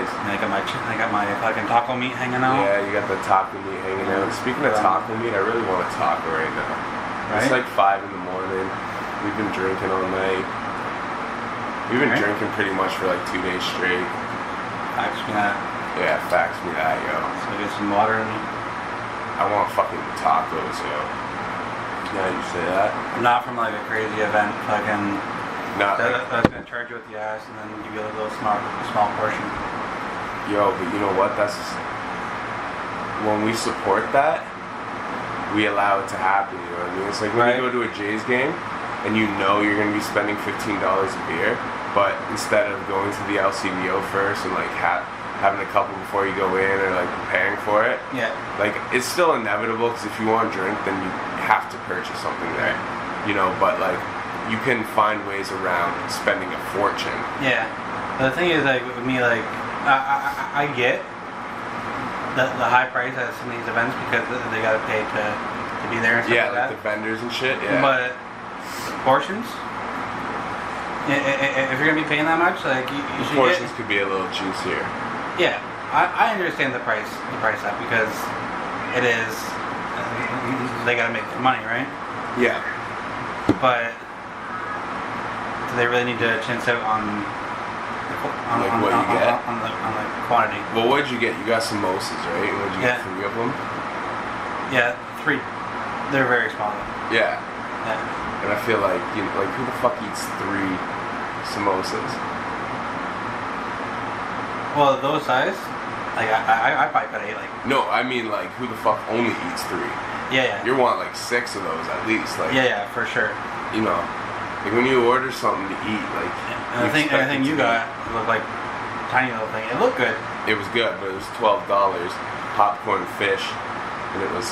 place. And I got my fucking taco meat hanging out. Yeah, you got the taco meat hanging out. Speaking of taco meat, I really want a taco right now. Right? It's like 5 in the morning. We've been drinking all night. We've been drinking pretty much for like 2 days straight. Fax me that. Yeah, fax me that, yo. So get some water in me. I want fucking tacos, yo. Yeah, you say that? I'm not from like a crazy event, fucking. Not that's gonna charge you with the ass and then give you a little small portion. Yo, but you know what? That's when we support that, we allow it to happen. You know what I mean? It's like when you go to a Jays game and you know you're gonna be spending $15 a beer, but instead of going to the LCBO first and like having a couple before you go in or like preparing for it, like it's still inevitable because if you want to drink, then you have to purchase something there. You know, but like. You can find ways around spending a fortune. Yeah. The thing is, like, with me, like, I get the high price at some of these events because they gotta pay to be there and stuff like that. Yeah, like the vendors and shit, yeah. But portions, if you're gonna be paying that much, like, you should portions could be a little juicier. Yeah. I understand the price up because it is, they gotta make their money, right? Yeah. But do they really need to chintz out on what you get? On the quantity? Well, what did you get? You got samosas, right? What did you get? 3 of them? Yeah, 3. They're very small. Yeah. And I feel like, you know, like who the fuck eats 3 samosas? Well, those size, like I probably could eat like. No, I mean like who the fuck only eats 3? Yeah. You want like 6 of those at least, like. Yeah, for sure. You know. Like when you order something to eat, like. And I think you got looked like tiny little thing. It looked good. It was good, but it was $12, popcorn, fish, and it was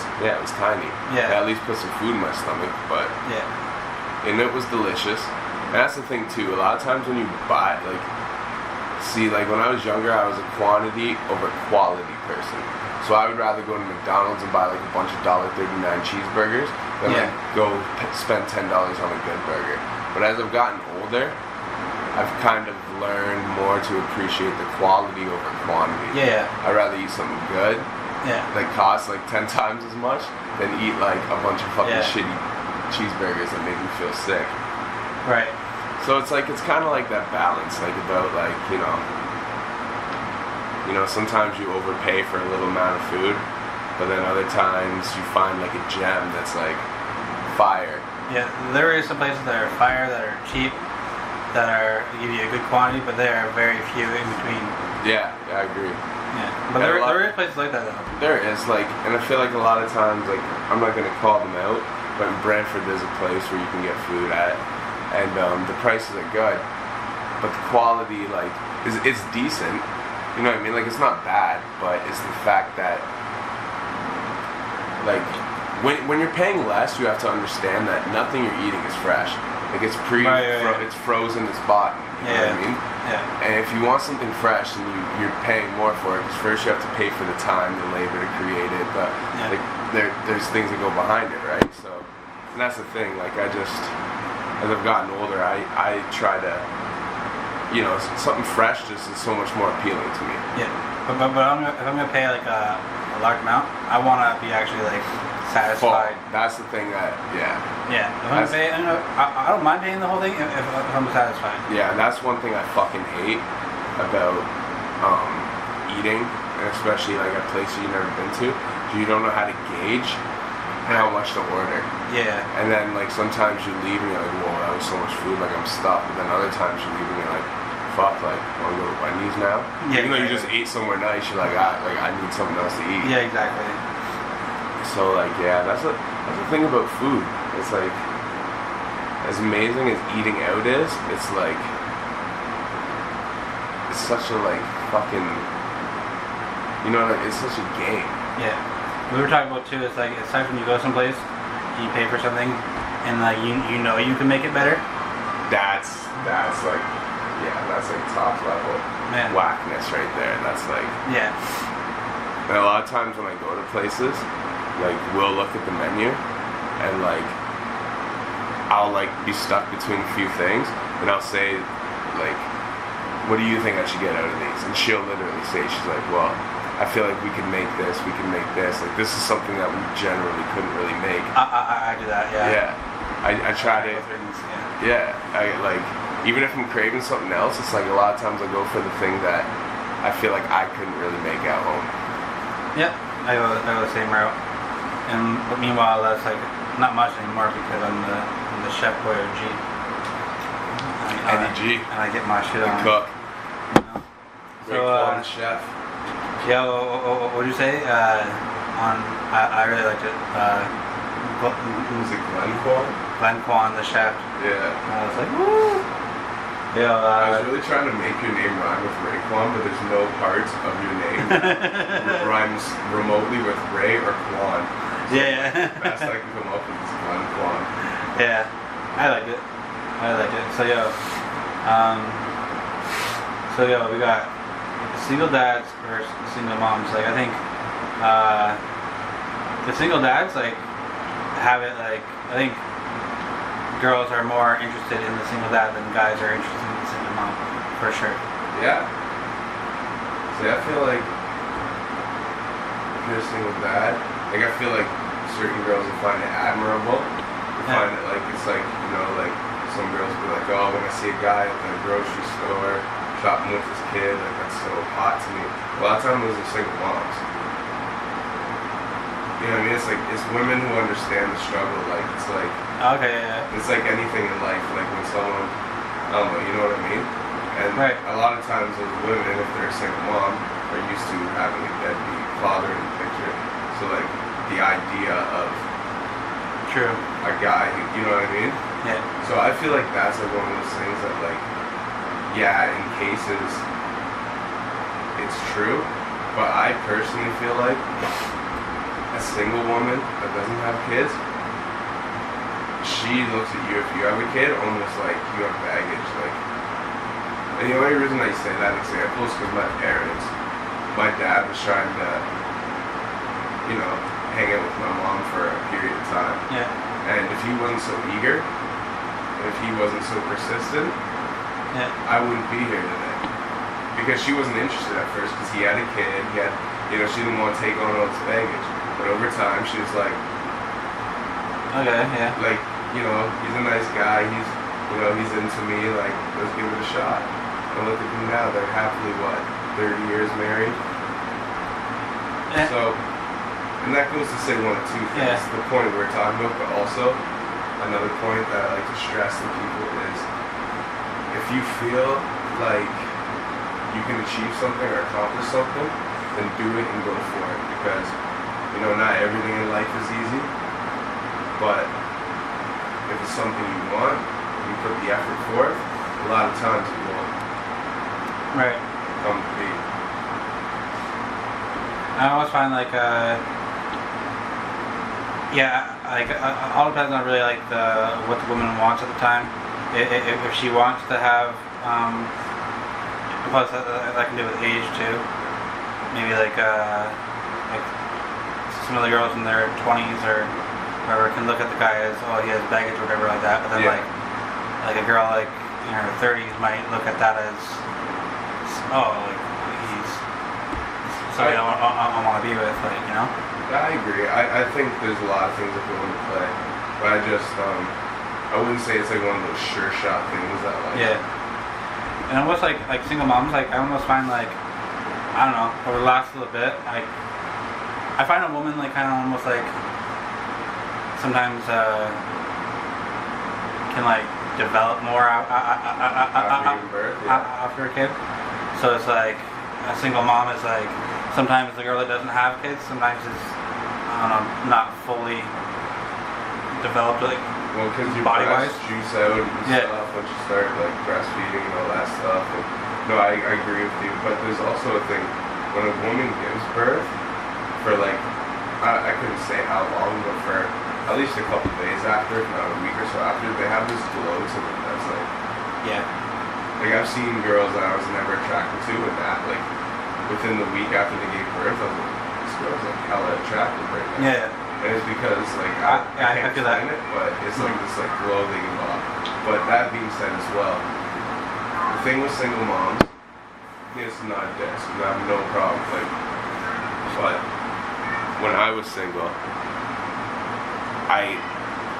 tiny. Yeah. It at least put some food in my stomach, but. Yeah. And it was delicious. And that's the thing too. A lot of times when you buy, like, see, like when I was younger, I was a quantity over quality person. So I would rather go to McDonald's and buy like a bunch of $1.39 cheeseburgers than like go spend $10 on a good burger. But as I've gotten older, I've kind of learned more to appreciate the quality over quantity. Yeah. I'd rather eat something good that costs like 10 times as much than eat like a bunch of fucking shitty cheeseburgers that make me feel sick. Right. So it's like, it's kind of like that balance, like about like, you know, sometimes you overpay for a little amount of food, but then other times you find like a gem that's like fire. Yeah, there is some places that are fire, that are cheap, that give you a good quantity, but there are very few in between. Yeah, I agree. Yeah, but there is places like that though. There is, like, and I feel like a lot of times, like, I'm not gonna call them out, but in Brantford there's a place where you can get food at, and the prices are good, but the quality, like, is decent. You know what I mean? Like, it's not bad, but it's the fact that, like, when you're paying less, you have to understand that nothing you're eating is fresh. Like, it's it's frozen, it's bought. You know what I mean? Yeah. And if you want something fresh and you're paying more for it, because first you have to pay for the time, the labor to create it, but like, there's things that go behind it, right? So, and that's the thing. Like, I just, as I've gotten older, I try to, you know, something fresh just is so much more appealing to me. Yeah, but if I'm gonna pay like a large amount, I want to be actually like satisfied. That's the thing that, Yeah, if I'm gonna pay, I don't mind paying the whole thing if I'm satisfied. Yeah, and that's one thing I fucking hate about eating, and especially like at places you've never been to. You don't know how to gauge how much to order. Yeah. And then like sometimes you leave and you're like, whoa, that was so much food, like I'm stuffed. But then other times you leave and you're like, fuck, like, wanna go to Wendy's now? Yeah. Even though you just ate somewhere nice, you're like, I need something else to eat. Yeah, exactly. So like, yeah, that's the thing about food. It's like, as amazing as eating out is, it's like, it's such a like fucking, you know, like it's such a game. Yeah. We were talking about too, it's like, it's like when you go someplace, you pay for something, and like you know you can make it better. That's like, yeah, that's like top level whackness right there. That's like, yeah. And a lot of times when I go to places, like we'll look at the menu, and like I'll like be stuck between a few things, and I'll say like what do you think I should get out of these? And she'll literally say, she's like, well, I feel like we can make this, we can make this. Like, this is something that we generally couldn't really make. I do that, yeah. Yeah. I try to, I like, even if I'm craving something else, it's like a lot of times I go for the thing that I feel like I couldn't really make at home. Yeah, I go the same route. But meanwhile, that's like not much anymore because I'm the chef boy of G. Eddie G. And I get my shit on. Cook. You know? Great chef. Yeah, what would you say? I really liked it. Was it Glenn Kwan? Glenn Kwan, the chef. Yeah. And I was like, woo! Yeah, I was really trying to make your name rhyme with Raekwon, but there's no parts of your name that rhymes remotely with Ray or Kwan. So yeah. the best I can come up with is Glenn Kwan. Yeah, I liked it. So we got single dads versus single moms. Like, I think the single dads like have it like, I think girls are more interested in the single dad than guys are interested in the single mom, for sure. Yeah. See, I feel like if you're a single dad, like I feel like certain girls will find it admirable. They find it like, it's like, you know, like some girls be like, oh, when I see a guy at the grocery store shopping with his kid, like that's so hot to me. A lot of times those are single moms. You know what I mean? It's like, it's women who understand the struggle. Like, it's like, okay, yeah. it's like anything in life. Like when someone, I don't know, you know what I mean? And a lot of times those women, if they're a single mom, are used to having a deadbeat father in the picture. So like the idea of a guy, you know what I mean? Yeah. So I feel like that's like one of those things that like, yeah, in cases it's true, but I personally feel like a single woman that doesn't have kids, she looks at you if you have a kid almost like you have baggage. Like, and the only reason I say that example is because my dad was trying to, you know, hang out with my mom for a period of time. Yeah. And if he wasn't so eager, if he wasn't so persistent, yeah, I wouldn't be here today. Because she wasn't interested at first because he had a kid, you know, she didn't want to take on all this baggage. But over time, she was like, okay, yeah. Like, you know, he's a nice guy, he's into me, like, let's give it a shot. And look at them now, they're happily, 30 years married? Yeah. So, and that goes to say one of two things. Yeah. The point we're talking about, but also another point that I like to stress to people is if you feel like you can achieve something or accomplish something, then do it and go for it. Because, you know, not everything in life is easy, but if it's something you want, you put the effort for it, a lot of times it will come to be. I always find like, all depends on really like what the woman wants at the time. If she wants to have, plus that can do with age too. Maybe like some of the girls in their 20s or whatever can look at the guy as, oh, he has baggage or whatever like that. But then like a girl like in her 30s might look at that as, oh, like he's somebody I want to be with, like, you know. I agree. I think there's a lot of things that go into play, but I just I wouldn't say it's like one of those sure shot things that like. Yeah. And almost like single moms, like I almost find like, I don't know, over the last little bit, like I find a woman like kind of almost like sometimes can like develop more after a kid. So it's like a single mom is like sometimes the girl that doesn't have kids sometimes is, I don't know, not fully developed like body wise, juice out and stuff once you start like breastfeeding and all that stuff. And, no, I agree with you, but there's also a thing when a woman gives birth for like I couldn't say how long, but for at least a couple days after, if not a week or so after, they have this glow to them that's like like I've seen girls that I was never attracted to, and that like within the week after they gave birth, I was like, this girl's like hella attractive right now. Yeah. And it's because like I can't explain it, but it's like this like glow they give off. But that being said as well, the thing with single moms It's not this. I have no problem. Like, but when I was single,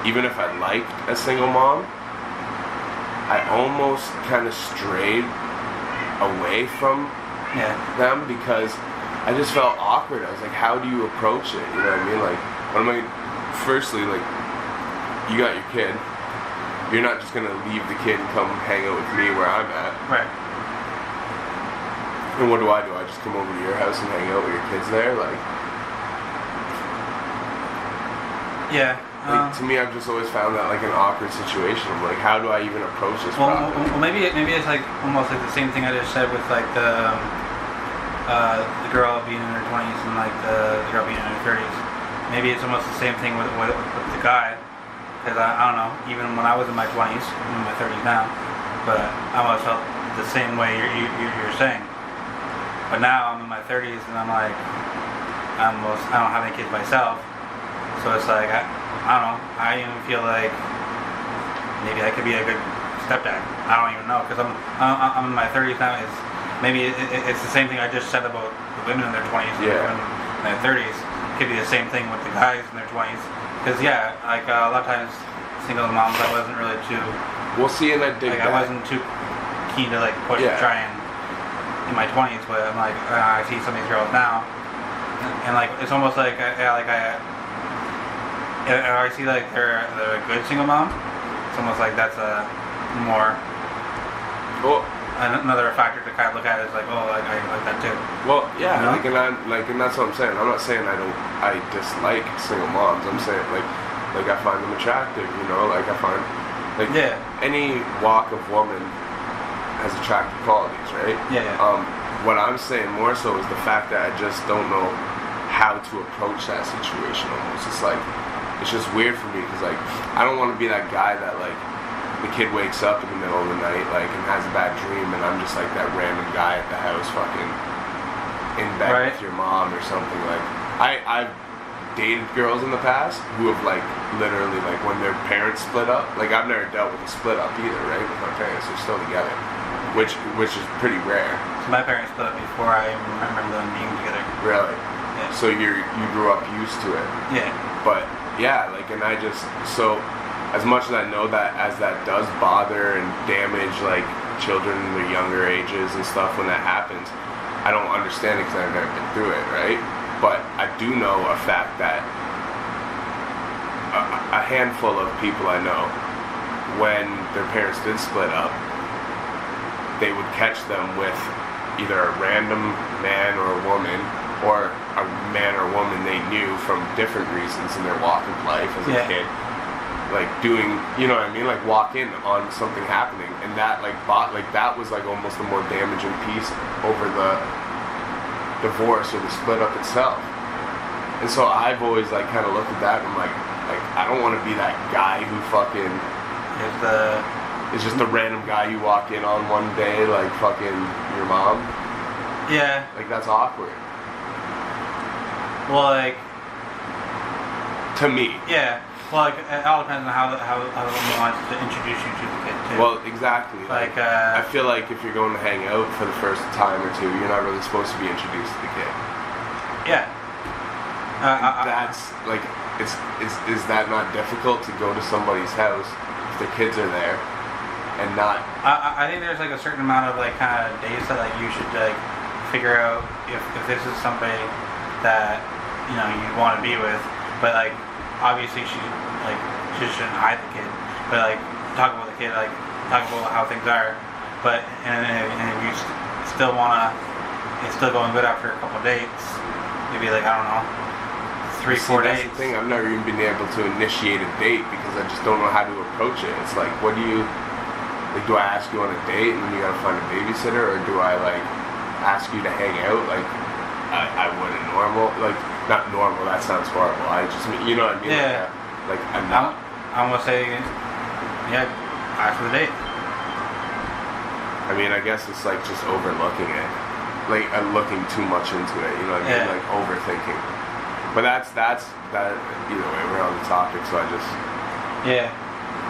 even if I liked a single mom, I almost kind of strayed away from them because I just felt awkward. I was like, how do you approach it? You know what I mean? Like, what am I? Firstly, like, you got your kid. You're not just gonna leave the kid and come hang out with me where I'm at. Right. And what do? I just come over to your house and hang out with your kids there? Like, yeah. Like, to me, I've just always found that like an awkward situation. I'm like, how do I even approach this problem? Well, maybe it's like almost like the same thing I just said with like the girl being in her 20s and like the girl being in her 30s. Maybe it's almost the same thing with the guy. Because I don't know, even when I was in my 20s, I'm in my 30s now, but I almost felt the same way you're saying. But now I'm in my 30s and I'm like, I don't have any kids myself, so it's like, I don't know, I even feel like maybe I could be a good stepdad. I don't even know, because I'm in my 30s now. Maybe it's the same thing I just said about the women in their 20s and the women in their 30s. It could be the same thing with the guys in their 20s. Because like a lot of times, single moms, I wasn't really too. We'll see, and I dig like, that. I wasn't too keen to like push and try and in my 20s, but I'm like, I see some of these girls now, and like it's almost like I see like they're a good single mom. It's almost like that's a more. Another factor to kind of look at is like, oh, I like that too. Well, yeah, you know? and that's what I'm saying. I'm not saying I dislike single moms. I'm saying like I find them attractive. You know, like I find like any walk of woman has attractive qualities, right? Yeah. What I'm saying more so is the fact that I just don't know how to approach that situation. Almost, it's just weird for me because like I don't want to be that guy that like. The kid wakes up in the middle of the night, like, and has a bad dream, and I'm just like that random guy at the house, fucking in bed with your mom or something. Like, I've dated girls in the past who have like literally like when their parents split up. Like, I've never dealt with a split up either, right? With my parents, they're still together, which is pretty rare. So my parents split up before I remember them being together. Really? Yeah. So you grew up used to it. Yeah. But yeah, like, and I just so. As much as I know that does bother and damage like children in their younger ages and stuff when that happens, I don't understand it because I've never been through it, right? But I do know a fact that a handful of people I know, when their parents did split up, they would catch them with either a random man or a woman, or a man or woman they knew from different reasons in their walk of life as a kid. Like doing, you know what I mean, like walk in on something happening, and that that was like almost a more damaging piece over the divorce or the split up itself. And so I've always like kind of looked at that and I'm like I don't want to be that guy who fucking is just a random guy you walk in on one day like fucking your mom. Yeah. Like that's awkward. Well, like to me. Yeah. Well, like, it all depends on how someone wants to introduce you to the kid, too. Well, exactly. Like, I feel like if you're going to hang out for the first time or two, you're not really supposed to be introduced to the kid. Yeah. That's, like, is that not difficult to go to somebody's house if their kids are there and not... I think there's, like, a certain amount of, like, kind of days that, like, you should, like, figure out if this is somebody that, you know, you want to be with, but, like, obviously she shouldn't hide the kid, but like talk about the kid, like talk about how things are, but and if you still wanna, it's still going good after a couple dates, maybe like I don't know, 3-4 days. That's the thing. I've never even been able to initiate a date because I just don't know how to approach it. It's like, what do you like? Do I ask you on a date and then you gotta find a babysitter, or do I like ask you to hang out like I would a normal like? Not normal, that sounds horrible. I just mean, you know what I mean? Yeah. Like I'm not. I'm gonna say, yeah, ask for the date. I mean, I guess it's like just overlooking it. Like, looking too much into it, you know what I mean? Like, overthinking. But that's that, either way, we're on the topic, so I just... Yeah.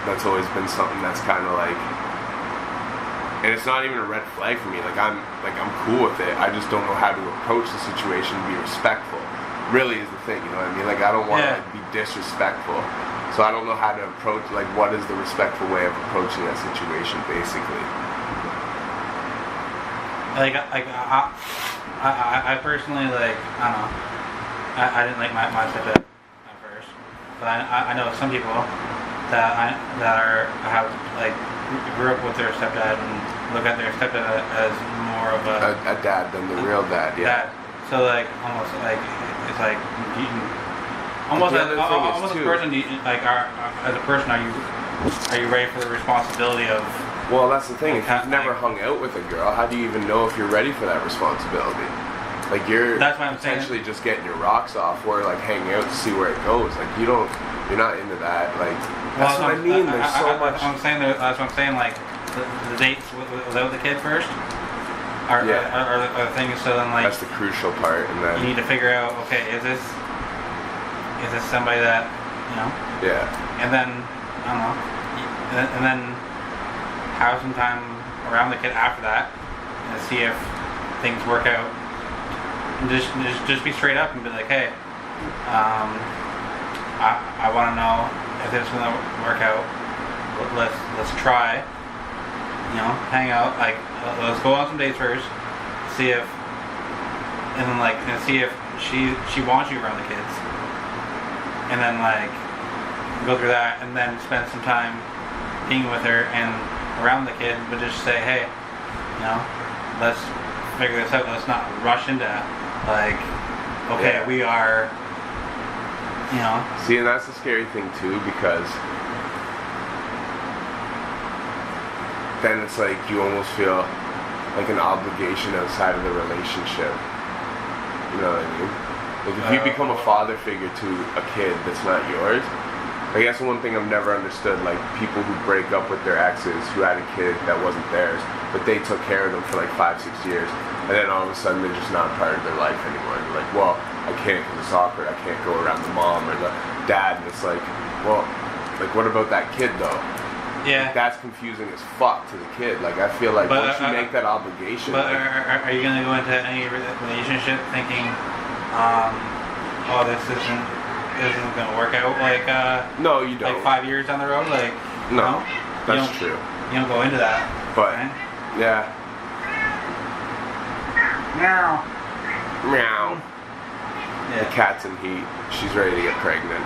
That's always been something that's kind of like... And it's not even a red flag for me. I'm cool with it. I just don't know how to approach the situation and be respectful. Really is the thing, you know what I mean? I don't want to be disrespectful. So I don't know how to approach, what is the respectful way of approaching that situation, basically. I personally, I don't know. I didn't like my stepdad at first, but I know some people that grew up with their stepdad and look at their stepdad as more of a dad than the real dad. Yeah. Dad. So almost it's almost as a person. As a person, are you ready for the responsibility of? Well, that's the thing. If you've never hung out with a girl, how do you even know if you're ready for that responsibility? That's why I'm potentially just getting your rocks off, or hanging out to see where it goes. You're not into that. That's what I mean. There's so much. That's what I'm saying. The dates without the kid first are the things. So then that's the crucial part, and then you need to figure out. Okay, is this somebody that Yeah. And then I don't know. And then have some time around the kid after that, and see if things work out. And just be straight up and be like, hey, I want to know if this is gonna work out. Let's try. Hang out. Let's go on some dates first. See if, and then see if she wants you around the kids. And then go through that, and then spend some time being with her and around the kid, but just say, hey, let's figure this out. Let's not rush into we are, See, and that's the scary thing too, because then it's you almost feel like an obligation outside of the relationship. You know what I mean? If you become a father figure to a kid that's not yours, that's one thing I've never understood. People who break up with their exes who had a kid that wasn't theirs, but they took care of them for 5-6 years, and then all of a sudden they're just not part of their life anymore. And they're well, I can't because it's awkward. I can't go around the mom or the dad. And it's well, what about that kid though? Yeah. That's confusing as fuck to the kid. I feel once you make that obligation. But are you gonna go into any relationship thinking, this isn't gonna work out? No, you don't. 5 years down the road, no, that's true. You don't go into that. But right? yeah. Meow. Meow. Yeah. The cat's in heat. She's ready to get pregnant.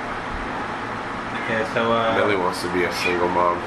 Okay, so Millie wants to be a single mom.